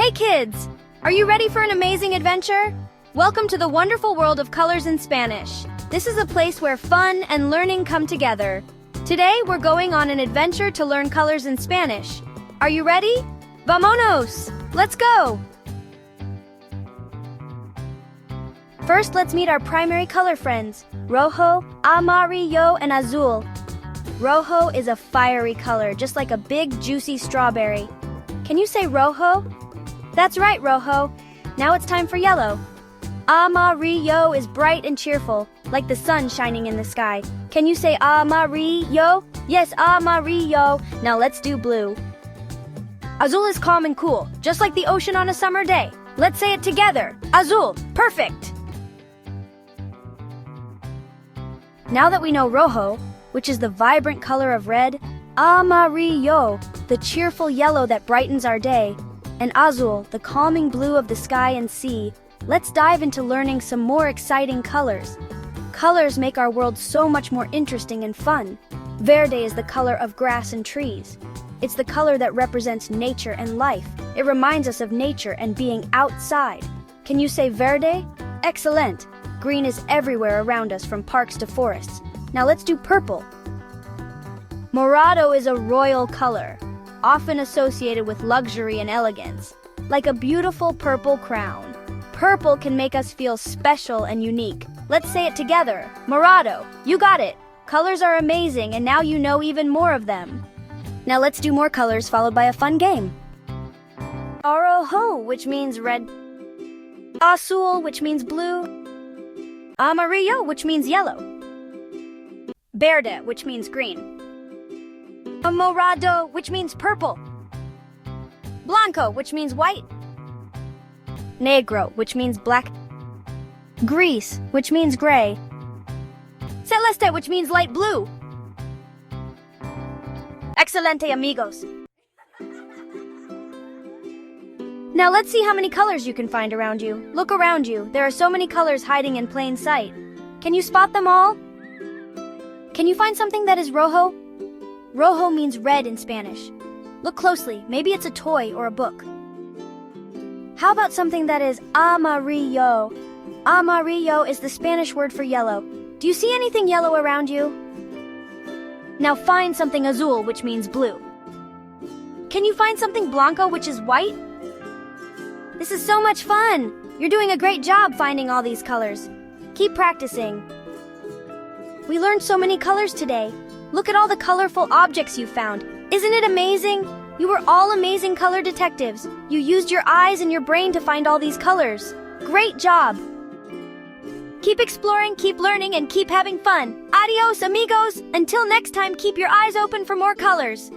Hey kids! Are you ready for an amazing adventure? Welcome to the wonderful world of colors in Spanish. This is a place where fun and learning come together. Today we're going on an adventure to learn colors in Spanish. Are you ready? Vamonos! Let's go! First, let's meet our primary color friends, rojo, amarillo, and azul. Rojo is a fiery color, just like a big, juicy strawberry. Can you say rojo? That's right, rojo. Now it's time for yellow. Amarillo is bright and cheerful, like the sun shining in the sky. Can you say amarillo? Yes, amarillo. Now let's do blue. Azul is calm and cool, just like the ocean on a summer day. Let's say it together. Azul. Perfect. Now that we know rojo, which is the vibrant color of red, amarillo, the cheerful yellow that brightens our day, and azul, the calming blue of the sky and sea, let's dive into learning some more exciting colors. Colors make our world so much more interesting and fun. Verde is the color of grass and trees. It's the color that represents nature and life. It reminds us of nature and being outside. Can you say verde? Excellent. Green is everywhere around us, from parks to forests. Now let's do purple. Morado is a royal color, often associated with luxury and elegance, like a beautiful purple crown. Purple can make us feel special and unique. Let's say it together. Morado. You got it. Colors are amazing, and now you know even more of them. Now let's do more colors followed by a fun game. Rojo, which means red. Azul, which means blue. Amarillo, which means yellow. Verde, which means green. Morado, which means purple. Blanco, which means white. Negro, which means black. Gris, which means gray. Celeste, which means light blue. Excelente, amigos. Now let's see how many colors you can find around you. Look around you. There are so many colors hiding in plain sight. Can you spot them all? Can you find something that is rojo? Rojo means red in Spanish. Look closely. Maybe it's a toy or a book. How about something that is amarillo? Amarillo is the Spanish word for yellow. Do you see anything yellow around you? Now find something azul, which means blue. Can you find something blanco, which is white? This is so much fun! You're doing a great job finding all these colors. Keep practicing. We learned so many colors today. Look at all the colorful objects you found. Isn't it amazing? You were all amazing color detectives. You used your eyes and your brain to find all these colors. Great job! Keep exploring, keep learning, and keep having fun. Adios, amigos! Until next time, keep your eyes open for more colors.